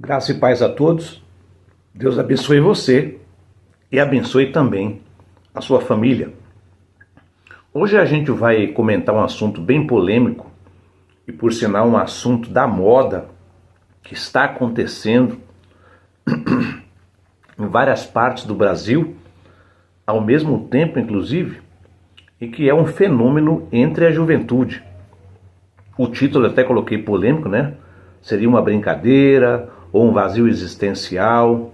Graça e paz a todos. Deus abençoe você e abençoe também a sua família. Hoje a gente vai comentar um assunto bem polêmico e, por sinal, um assunto da moda que está acontecendo em várias partes do Brasil, ao mesmo tempo, inclusive, e que é um fenômeno entre a juventude. O título eu até coloquei polêmico, né? Seria uma brincadeira ou um vazio existencial.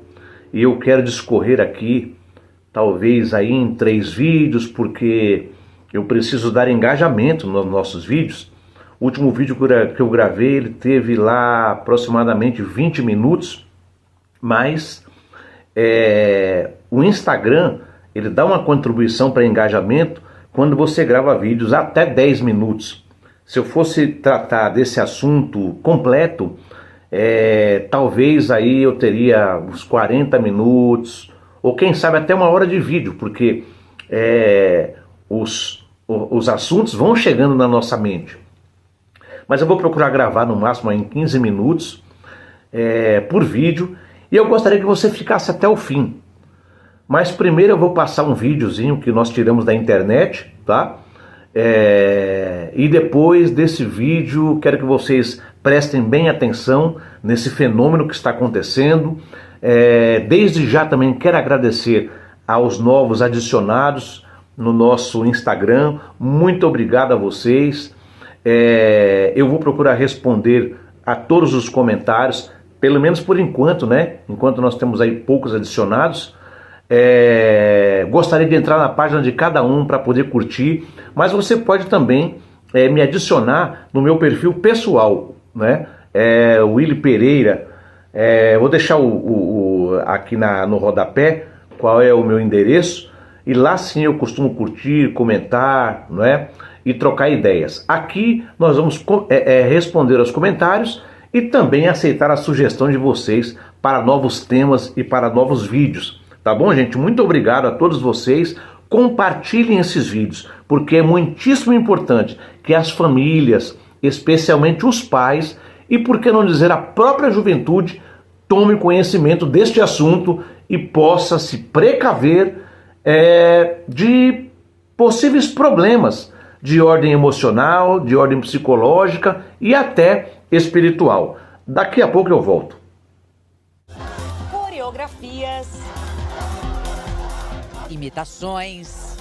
E eu quero discorrer aqui, talvez aí em 3 vídeos, porque eu preciso dar engajamento nos nossos vídeos. O último vídeo que eu gravei, ele teve lá aproximadamente 20 minutos, mas o Instagram, ele dá uma contribuição para engajamento quando você grava vídeos até 10 minutos. Se eu fosse tratar desse assunto completo, talvez aí eu teria uns 40 minutos, ou quem sabe até 1 hora de vídeo, porque os assuntos vão chegando na nossa mente. Mas eu vou procurar gravar no máximo em 15 minutos por vídeo, e eu gostaria que você ficasse até o fim. Mas primeiro eu vou passar um videozinho que nós tiramos da internet, tá? E depois desse vídeo, quero que vocês prestem bem atenção nesse fenômeno que está acontecendo. Desde já também quero agradecer aos novos adicionados no nosso Instagram. Muito obrigado a vocês. Eu vou procurar responder a todos os comentários, pelo menos por enquanto, né? Enquanto nós temos aí poucos adicionados. Gostaria de entrar na página de cada um para poder curtir, mas você pode também me adicionar no meu perfil pessoal, né? Willy Pereira. Vou deixar aqui no rodapé qual é o meu endereço, e lá sim eu costumo curtir, comentar, não é? E trocar ideias. Aqui nós vamos responder aos comentários e também aceitar a sugestão de vocês para novos temas e para novos vídeos. Tá bom, gente? Muito obrigado a todos vocês. Compartilhem esses vídeos, porque é muitíssimo importante que as famílias, especialmente os pais, e por que não dizer a própria juventude, tome conhecimento deste assunto e possa se precaver de possíveis problemas de ordem emocional, de ordem psicológica e até espiritual. Daqui a pouco eu volto. Coreografias, imitações,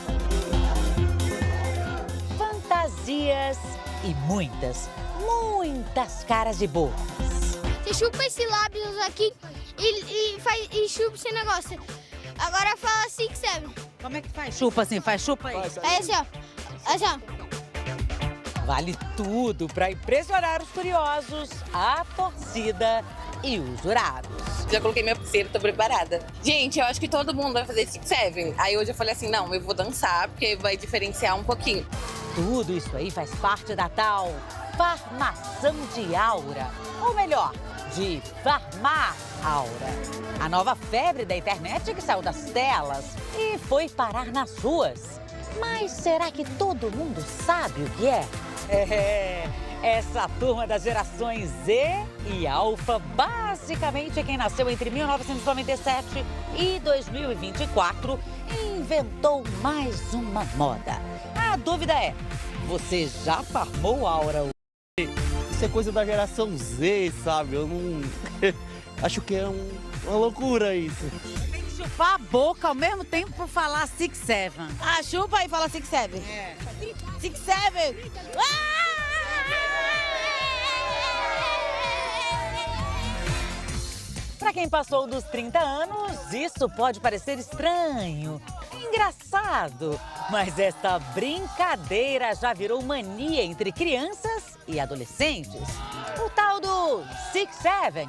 fantasias e muitas caras de bocas. Você chupa esse lábios aqui e chupa esse negócio. Agora fala 6, 7. Como é que faz? Chupa assim, chupa aí. É assim, ó. Assim, ó. Vale tudo para impressionar os curiosos, a torcida e os jurados. Já coloquei minha pulseira, tô preparada. Gente, eu acho que todo mundo vai fazer 6, 7. Aí hoje eu falei assim, não, eu vou dançar, porque vai diferenciar um pouquinho. Tudo isso aí faz parte da tal Farmação de Aura. Ou melhor, de Farmar Aura. A nova febre da internet que saiu das telas e foi parar nas ruas. Mas será que todo mundo sabe o que é? Essa turma das gerações Z e Alfa, basicamente quem nasceu entre 1997 e 2024, inventou mais uma moda. A dúvida é, você já farmou Aura? Isso é coisa da geração Z, sabe? Eu não... Acho que é uma loucura isso. Tem que chupar a boca ao mesmo tempo por falar 6, 7. Ah, chupa e fala 6, 7. 6, 7. Para quem passou dos 30 anos, isso pode parecer estranho, engraçado, mas essa brincadeira já virou mania entre crianças e adolescentes. O tal do 6, 7,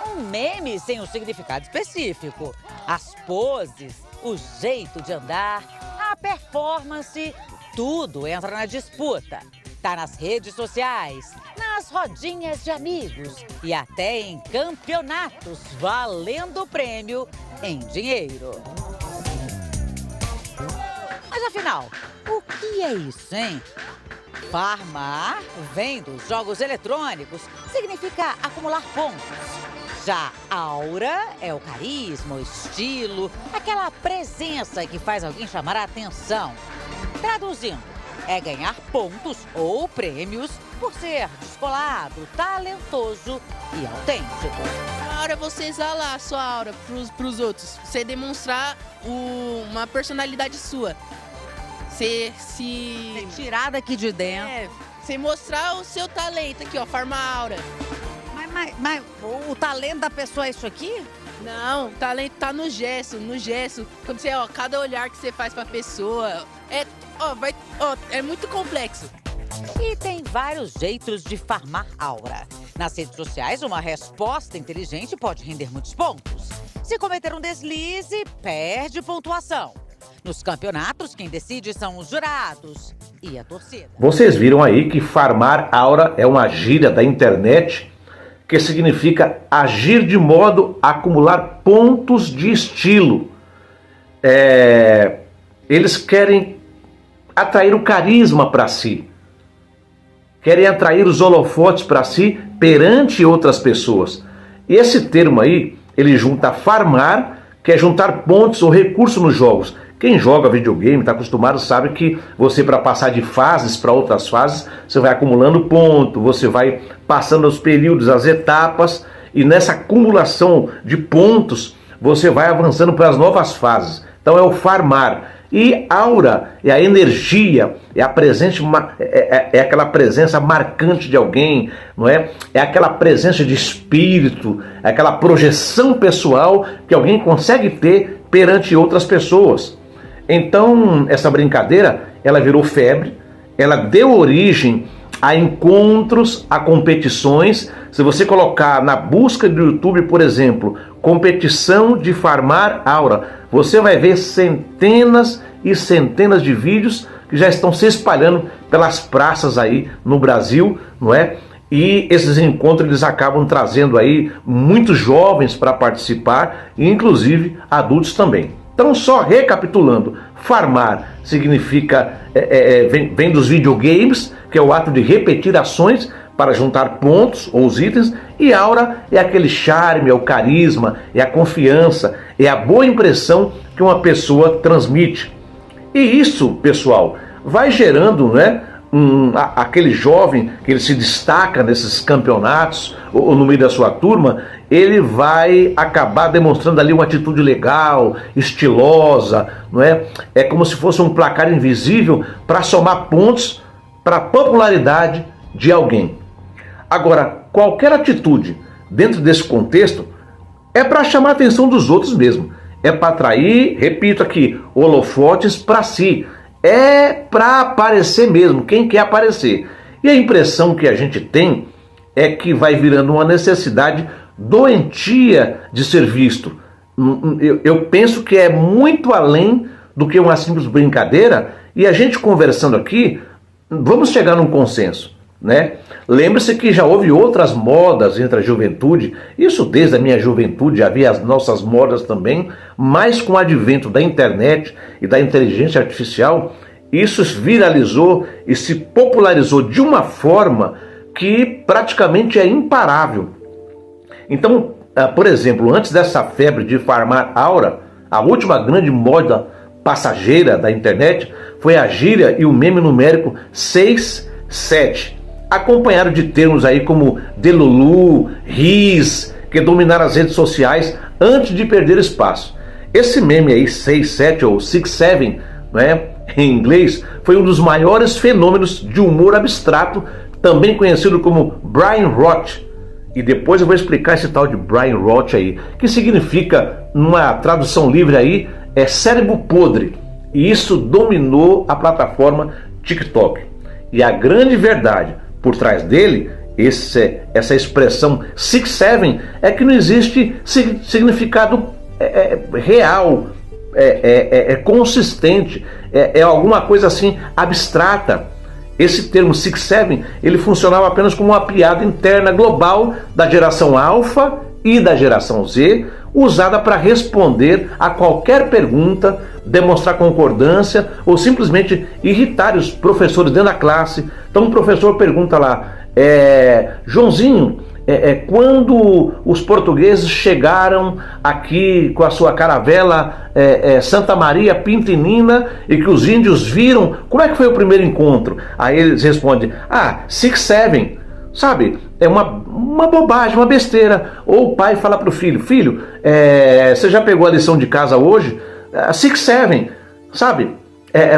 um meme sem um significado específico. As poses, o jeito de andar, a performance, tudo entra na disputa. Tá nas redes sociais, nas rodinhas de amigos e até em campeonatos valendo prêmio em dinheiro. Mas afinal, o que é isso, hein? Farmar vem dos jogos eletrônicos, significa acumular pontos. Já aura é o carisma, o estilo, aquela presença que faz alguém chamar a atenção. Traduzindo, é ganhar pontos ou prêmios por ser descolado, talentoso e autêntico. A aura é você exalar a sua aura pros outros. Você demonstrar uma personalidade sua. Você tirar daqui de dentro. Você mostrar o seu talento aqui, ó, forma aura. Mas o talento da pessoa é isso aqui? Não, o talento tá no gesto. Quando você, ó, cada olhar que você faz pra pessoa, é muito complexo. E tem vários jeitos de farmar aura. Nas redes sociais, uma resposta inteligente pode render muitos pontos. Se cometer um deslize, perde pontuação. Nos campeonatos, quem decide são os jurados e a torcida. Vocês viram aí que farmar aura é uma gíria da internet que significa agir de modo a acumular pontos de estilo. Eles querem atrair o carisma para si, querem atrair os holofotes para si perante outras pessoas. E esse termo aí, ele junta farmar, que é juntar pontos ou recursos nos jogos. Quem joga videogame, está acostumado, sabe que você, para passar de fases para outras fases, você vai acumulando ponto, você vai passando os períodos, as etapas, e nessa acumulação de pontos, você vai avançando para as novas fases. Então é o farmar. E aura é a energia, é a presença, é aquela presença marcante de alguém, não é? É aquela presença de espírito, é aquela projeção pessoal que alguém consegue ter perante outras pessoas. Então, essa brincadeira, ela virou febre, ela deu origem a encontros, a competições. Se você colocar na busca do YouTube, por exemplo, competição de farmar aura, você vai ver centenas e centenas de vídeos que já estão se espalhando pelas praças aí no Brasil, não é? E esses encontros eles acabam trazendo aí muitos jovens para participar, e inclusive adultos também. Então, só recapitulando, farmar significa, vem dos videogames, que é o ato de repetir ações para juntar pontos ou os itens, e aura é aquele charme, é o carisma, é a confiança, é a boa impressão que uma pessoa transmite. E isso, pessoal, vai gerando, né, aquele jovem que ele se destaca nesses campeonatos ou no meio da sua turma, ele vai acabar demonstrando ali uma atitude legal, estilosa, não é? É como se fosse um placar invisível para somar pontos para a popularidade de alguém. Agora, qualquer atitude dentro desse contexto é para chamar a atenção dos outros mesmo. É para atrair, repito aqui, holofotes para si. É para aparecer mesmo, quem quer aparecer. E a impressão que a gente tem é que vai virando uma necessidade doentia de ser visto. Eu penso que é muito além do que uma simples brincadeira, e a gente conversando aqui, vamos chegar num consenso, né? Lembre-se que já houve outras modas entre a juventude, isso desde a minha juventude havia as nossas modas também, mas com o advento da internet e da inteligência artificial, isso viralizou e se popularizou de uma forma que praticamente é imparável. Então, por exemplo, antes dessa febre de farmar aura, a última grande moda passageira da internet foi a gíria e o meme numérico 67, acompanhado de termos aí como delulu, ris, que dominaram as redes sociais antes de perder espaço. Esse meme aí, 67 ou 67, né, em inglês, foi um dos maiores fenômenos de humor abstrato, também conhecido como Brian Roth. E depois eu vou explicar esse tal de Brian Roth aí, que significa, numa tradução livre aí, é cérebro podre. E isso dominou a plataforma TikTok. E a grande verdade por trás dele, essa expressão 67, é que não existe significado real, consistente, é alguma coisa assim abstrata. Esse termo 67, ele funcionava apenas como uma piada interna global da geração Alpha e da geração Z, usada para responder a qualquer pergunta, demonstrar concordância ou simplesmente irritar os professores dentro da classe. Então o professor pergunta lá, Joãozinho, quando os portugueses chegaram aqui com a sua caravela Santa Maria Pinta e Nina, e que os índios viram, como é que foi o primeiro encontro? Aí eles respondem, 6-7, sabe? É uma bobagem, uma besteira. Ou o pai fala para o filho, você já pegou a lição de casa hoje? 6-7, sabe?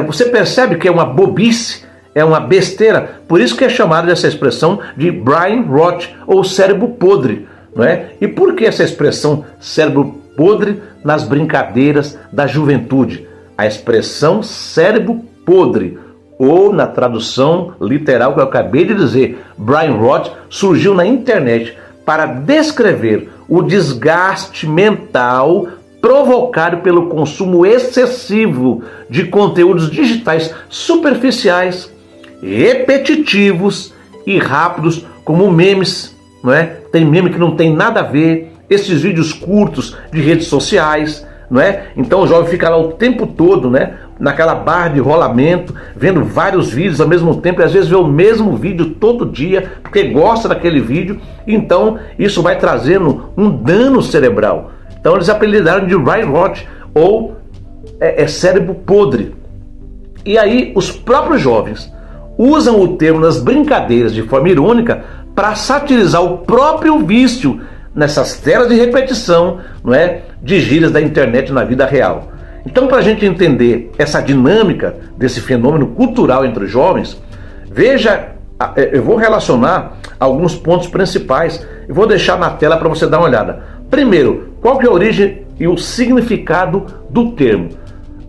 Você percebe que é uma bobice, é uma besteira. Por isso que é chamada essa expressão de brain rot, ou cérebro podre, não é? E por que essa expressão cérebro podre nas brincadeiras da juventude? A expressão cérebro podre, ou na tradução literal que eu acabei de dizer, brain rot, surgiu na internet para descrever o desgaste mental provocado pelo consumo excessivo de conteúdos digitais superficiais, repetitivos e rápidos, como memes, não é? Tem meme que não tem nada a ver, esses vídeos curtos de redes sociais, não é? Então o jovem fica lá o tempo todo, né, naquela barra de rolamento, vendo vários vídeos ao mesmo tempo, e às vezes vê o mesmo vídeo todo dia, porque gosta daquele vídeo. Então isso vai trazendo um dano cerebral. Então eles apelidaram de brain rot, ou cérebro podre. E aí os próprios jovens usam o termo nas brincadeiras de forma irônica para satirizar o próprio vício nessas telas de repetição, não é, de gírias da internet na vida real. Então, para a gente entender essa dinâmica desse fenômeno cultural entre os jovens, veja, eu vou relacionar alguns pontos principais e vou deixar na tela para você dar uma olhada. Primeiro, qual que é a origem e o significado do termo?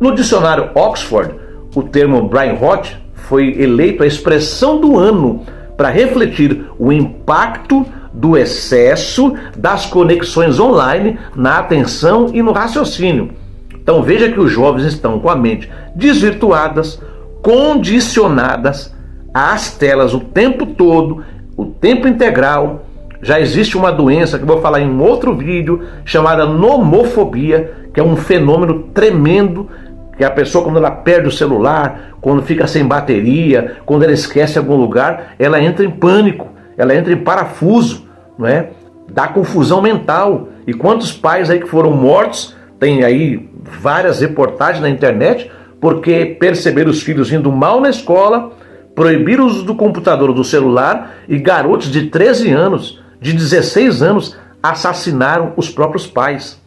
No dicionário Oxford, o termo brain rot foi eleito a expressão do ano para refletir o impacto do excesso das conexões online na atenção e no raciocínio. Então veja que os jovens estão com a mente desvirtuadas, condicionadas às telas o tempo todo, o tempo integral. Já existe uma doença que eu vou falar em um outro vídeo, chamada nomofobia, que é um fenômeno tremendo, que a pessoa, quando ela perde o celular, quando fica sem bateria, quando ela esquece algum lugar, ela entra em pânico, ela entra em parafuso, não é? Dá confusão mental. E quantos pais aí que foram mortos, tem aí várias reportagens na internet, porque perceberam os filhos indo mal na escola, proibiram o uso do computador ou do celular, e garotos de 13 anos, de 16 anos, assassinaram os próprios pais.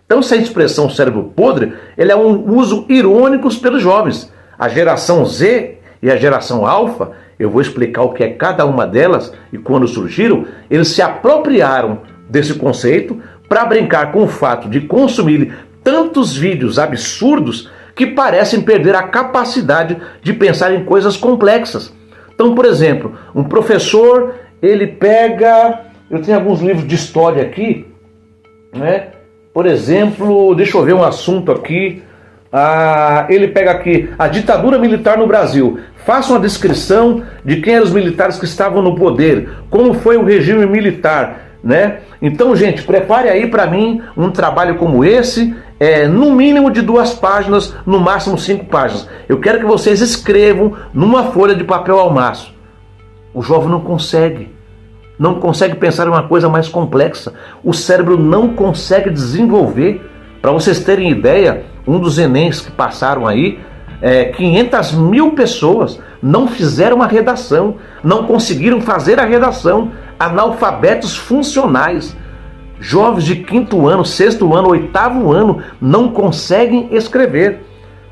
Então essa expressão cérebro podre, ele é um uso irônico pelos jovens. A geração Z e a geração Alfa, eu vou explicar o que é cada uma delas, e quando surgiram, eles se apropriaram desse conceito para brincar com o fato de consumir tantos vídeos absurdos que parecem perder a capacidade de pensar em coisas complexas. Então, por exemplo, um professor, ele pega, eu tenho alguns livros de história aqui, né? Por exemplo, deixa eu ver um assunto aqui. Ele pega aqui a ditadura militar no Brasil. Faça uma descrição de quem eram os militares que estavam no poder, como foi o regime militar, né? Então, gente, prepare aí para mim um trabalho como esse, no mínimo de 2 páginas, no máximo 5 páginas. Eu quero que vocês escrevam numa folha de papel ao maço. O jovem não consegue pensar em uma coisa mais complexa. O cérebro não consegue desenvolver. Para vocês terem ideia, um dos Enems que passaram aí, 500 mil pessoas não fizeram a redação, não conseguiram fazer a redação, analfabetos funcionais. Jovens de 5º ano, 6º ano, 8º ano não conseguem escrever,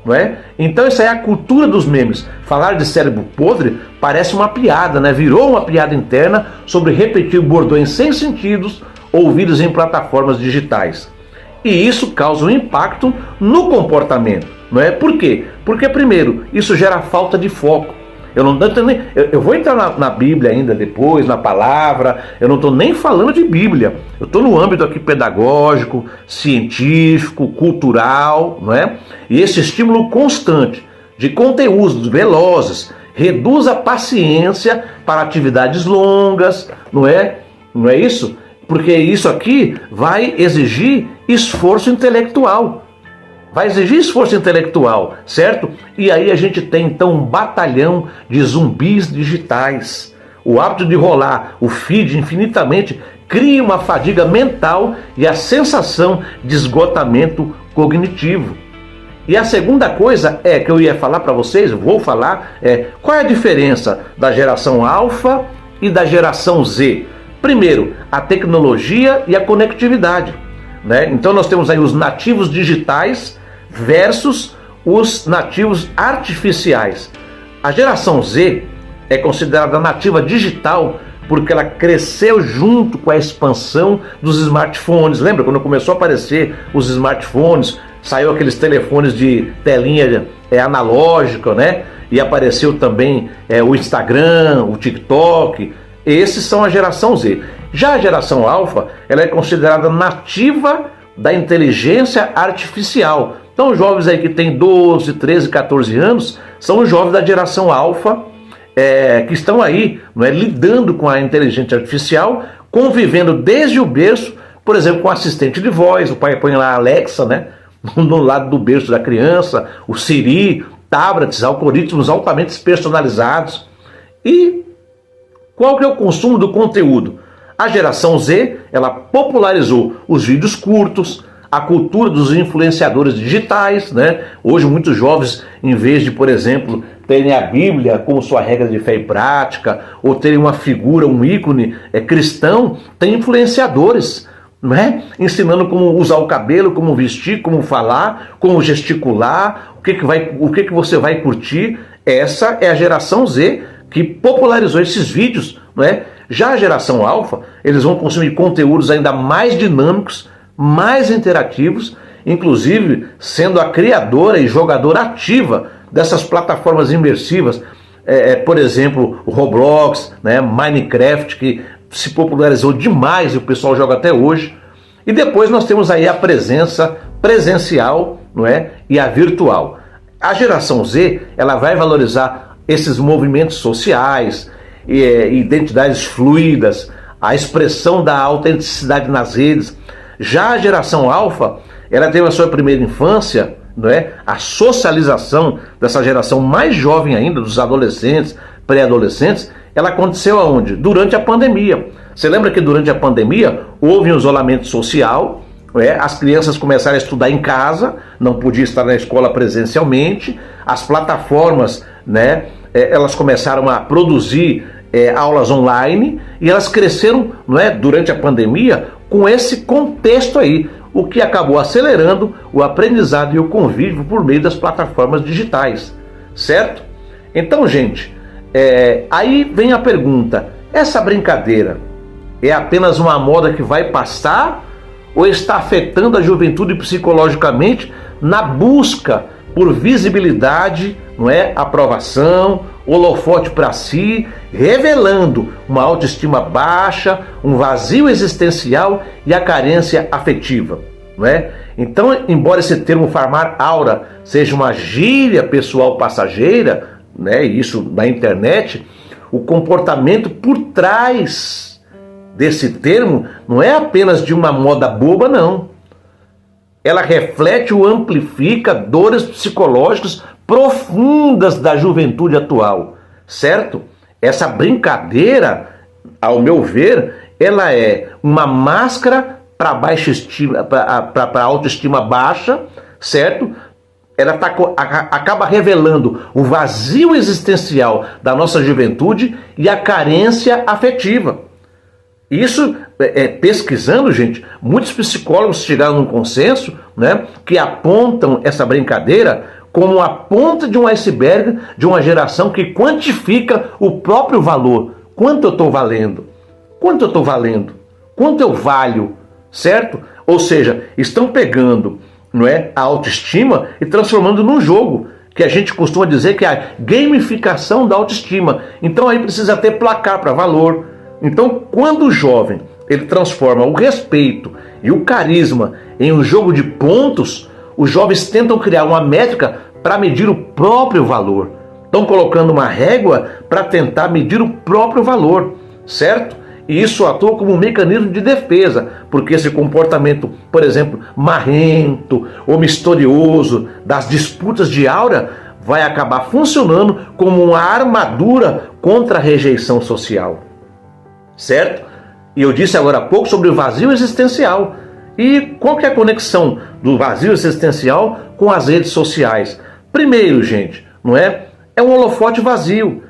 não é? Então essa é a cultura dos memes. Falar de cérebro podre parece uma piada, né? Virou uma piada interna sobre repetir bordões sem sentidos ouvidos em plataformas digitais. E isso causa um impacto no comportamento, não é? Por quê? Porque, primeiro, isso gera falta de foco. Eu vou entrar na Bíblia ainda depois, na palavra. Eu não estou nem falando de Bíblia. Eu estou no âmbito aqui pedagógico, científico, cultural, não é? E esse estímulo constante de conteúdos velozes reduz a paciência para atividades longas, não é? Não é isso? Porque isso aqui vai exigir esforço intelectual. Vai exigir esforço intelectual, certo? E aí a gente tem então um batalhão de zumbis digitais. O hábito de rolar o feed infinitamente cria uma fadiga mental e a sensação de esgotamento cognitivo. E a segunda coisa que eu ia falar para vocês, vou falar, qual é a diferença da geração alfa e da geração Z? Primeiro, a tecnologia e a conectividade, né? Então nós temos aí os nativos digitais versus os nativos artificiais. A geração Z é considerada nativa digital porque ela cresceu junto com a expansão dos smartphones. Lembra quando começou a aparecer os smartphones, saiu aqueles telefones de telinha analógica, né? E apareceu também o Instagram, o TikTok. Esses são a geração Z. Já a geração alfa, ela é considerada nativa da inteligência artificial. Então os jovens aí que têm 12, 13, 14 anos são os jovens da geração alfa, que estão aí, não é, lidando com a inteligência artificial, convivendo desde o berço, por exemplo, com assistente de voz. O pai põe lá a Alexa, né, no lado do berço da criança, o Siri, tablets, algoritmos altamente personalizados. E qual que é o consumo do conteúdo? A geração Z, ela popularizou os vídeos curtos, a cultura dos influenciadores digitais, né? Hoje muitos jovens, em vez de, por exemplo, terem a Bíblia como sua regra de fé e prática, ou terem uma figura, um ícone cristão, tem influenciadores, né? Ensinando como usar o cabelo, como vestir, como falar, como gesticular, o que você vai curtir. Essa é a geração Z que popularizou esses vídeos, né? Já a geração alfa, eles vão consumir conteúdos ainda mais dinâmicos, mais interativos, inclusive sendo a criadora e jogadora ativa dessas plataformas imersivas, por exemplo, o Roblox, né, Minecraft, que se popularizou demais e o pessoal joga até hoje. E depois nós temos aí a presença presencial, não é, e a virtual. A geração Z, ela vai valorizar esses movimentos sociais, identidades fluidas, a expressão da autenticidade nas redes. Já a geração alfa, ela teve a sua primeira infância, não é? A socialização dessa geração mais jovem ainda, dos adolescentes, pré-adolescentes, ela aconteceu aonde? Durante a pandemia. Você lembra que durante a pandemia houve um isolamento social, as crianças começaram a estudar em casa, não podiam estar na escola presencialmente, as plataformas, né, elas começaram a produzir aulas online e elas cresceram, não é, durante a pandemia com esse contexto aí, o que acabou acelerando o aprendizado e o convívio por meio das plataformas digitais, certo? Então, gente, aí vem a pergunta: essa brincadeira é apenas uma moda que vai passar ou está afetando a juventude psicologicamente na busca por visibilidade, não é, aprovação, holofote para si, revelando uma autoestima baixa, um vazio existencial e a carência afetiva, não é? Então, embora esse termo farmar aura seja uma gíria pessoal passageira, né, isso na internet, o comportamento por trás desse termo não é apenas de uma moda boba, não. Ela reflete ou amplifica dores psicológicas profundas da juventude atual, certo? Essa brincadeira, ao meu ver, ela é uma máscara para baixa estima, para autoestima baixa, certo? Ela acaba revelando o vazio existencial da nossa juventude e a carência afetiva. Isso, pesquisando, gente, muitos psicólogos chegaram num consenso, né, que apontam essa brincadeira como a ponta de um iceberg de uma geração que quantifica o próprio valor. Quanto eu estou valendo? Quanto eu estou valendo? Quanto eu valho? Certo? Ou seja, estão pegando, não é, a autoestima e transformando num jogo, que a gente costuma dizer que é a gamificação da autoestima. Então aí precisa ter placar para valor. Então, quando o jovem ele transforma o respeito e o carisma em um jogo de pontos, os jovens tentam criar uma métrica para medir o próprio valor. Estão colocando uma régua para tentar medir o próprio valor, certo? E isso atua como um mecanismo de defesa, porque esse comportamento, por exemplo, marrento ou misterioso das disputas de aura vai acabar funcionando como uma armadura contra a rejeição social. Certo? E eu disse agora há pouco sobre o vazio existencial. E qual que é a conexão do vazio existencial com as redes sociais? Primeiro, gente, não é? É um holofote vazio.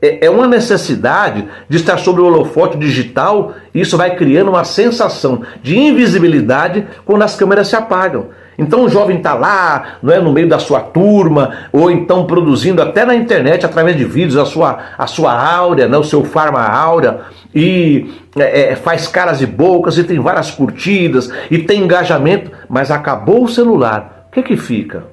É uma necessidade de estar sobre o holofote digital, e isso vai criando uma sensação de invisibilidade quando as câmeras se apagam. Então o jovem está lá, não é, no meio da sua turma, ou então produzindo até na internet, através de vídeos, a sua áurea, né, o seu farma áurea, e faz caras e bocas, e tem várias curtidas, e tem engajamento, mas acabou o celular. O que que fica?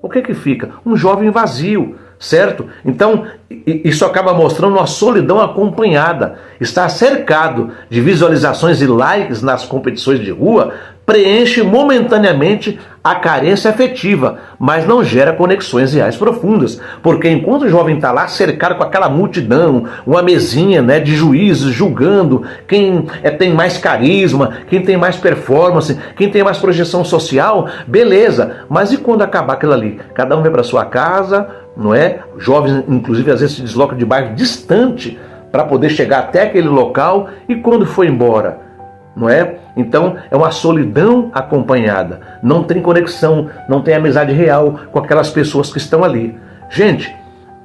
O que que fica? Um jovem vazio, certo? Então, isso acaba mostrando uma solidão acompanhada. Estar cercado de visualizações e likes nas competições de rua preenche momentaneamente a carência afetiva, mas não gera conexões reais profundas, porque enquanto o jovem está lá cercado com aquela multidão, uma mesinha, né, de juízes julgando quem tem mais carisma, quem tem mais performance, quem tem mais projeção social, beleza, mas e quando acabar aquilo ali? Cada um vai para sua casa, não é? Jovens, inclusive, às vezes se deslocam de bairro distante para poder chegar até aquele local, e quando foi embora? Não é? Então é uma solidão acompanhada, não tem conexão, não tem amizade real com aquelas pessoas que estão ali. Gente,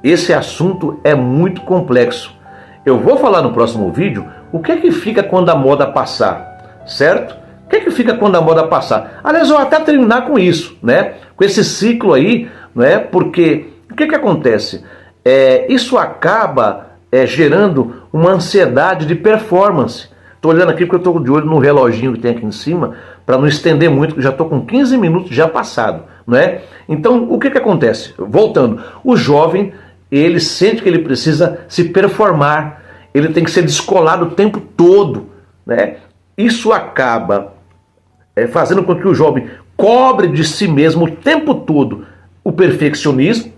esse assunto é muito complexo. Eu vou falar no próximo vídeo o que é que fica quando a moda passar, certo? O que é que fica quando a moda passar? Aliás, eu vou até terminar com isso, né? Com esse ciclo aí, né? Porque o que que acontece? Isso acaba gerando uma ansiedade de performance. Estou olhando aqui porque eu estou de olho no reloginho que tem aqui em cima, para não estender muito, que já estou com 15 minutos já passado, não é? Então, o que que acontece? Voltando, o jovem, ele sente que ele precisa se performar, ele tem que ser descolado o tempo todo, né? Isso acaba fazendo com que o jovem cobre de si mesmo o tempo todo o perfeccionismo,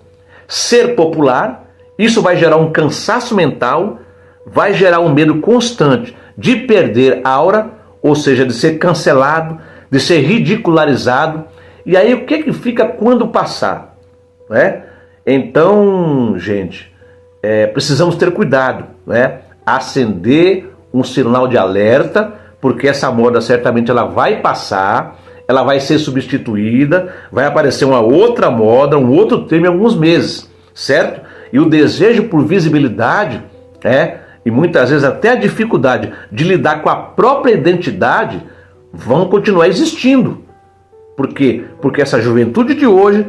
ser popular. Isso vai gerar um cansaço mental, vai gerar um medo constante de perder aura, ou seja, de ser cancelado, de ser ridicularizado. E aí o que que fica quando passar? Né? Então, gente, precisamos ter cuidado, né? Acender um sinal de alerta, porque essa moda certamente ela vai passar, ela vai ser substituída, vai aparecer uma outra moda, um outro termo em alguns meses, certo? E o desejo por visibilidade, e muitas vezes até a dificuldade de lidar com a própria identidade, vão continuar existindo. Por quê? Porque essa juventude de hoje,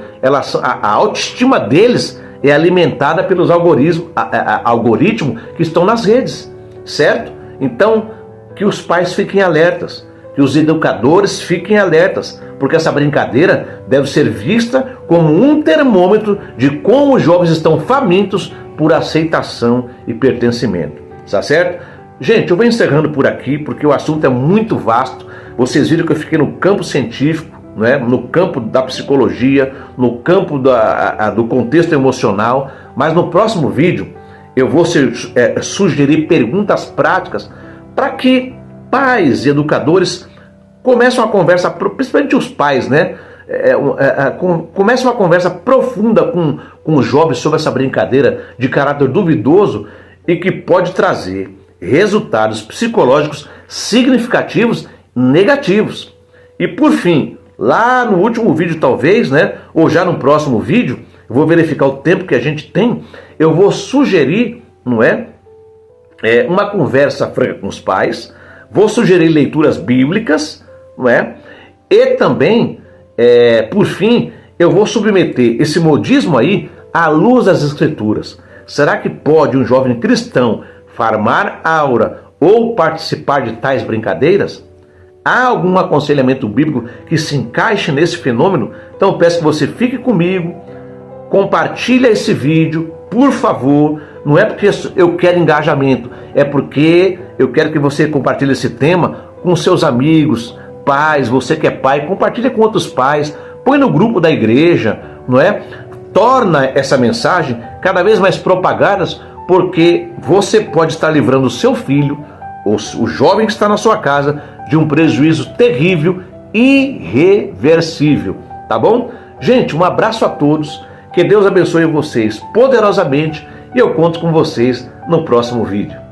a autoestima deles é alimentada pelos algoritmos que estão nas redes, certo? Então, que os pais fiquem alertas, que os educadores fiquem alertas, porque essa brincadeira deve ser vista como um termômetro de como os jovens estão famintos por aceitação e pertencimento. Tá certo? Gente, eu vou encerrando por aqui, porque o assunto é muito vasto. Vocês viram que eu fiquei no campo científico, né? No campo da psicologia, no campo do contexto emocional, mas no próximo vídeo eu vou sugerir perguntas práticas para que pais e educadores comecem uma conversa, principalmente os pais, né? Comece uma conversa profunda com os jovens sobre essa brincadeira de caráter duvidoso e que pode trazer resultados psicológicos significativos negativos. E por fim, lá no último vídeo talvez, né, ou já no próximo vídeo, eu vou verificar o tempo que a gente tem, eu vou sugerir, não é, uma conversa franca com os pais, vou sugerir leituras bíblicas, não é, e também, por fim, eu vou submeter esse modismo aí à luz das Escrituras. Será que pode um jovem cristão farmar aura ou participar de tais brincadeiras? Há algum aconselhamento bíblico que se encaixe nesse fenômeno? Então eu peço que você fique comigo, compartilhe esse vídeo, por favor. Não é porque eu quero engajamento, é porque eu quero que você compartilhe esse tema com seus amigos, pais, você que é pai, compartilhe com outros pais, põe no grupo da igreja, não é? Torna essa mensagem cada vez mais propagada, porque você pode estar livrando o seu filho, o jovem que está na sua casa, de um prejuízo terrível, irreversível, tá bom? Gente, um abraço a todos, Que Deus abençoe vocês poderosamente e eu conto com vocês no próximo vídeo.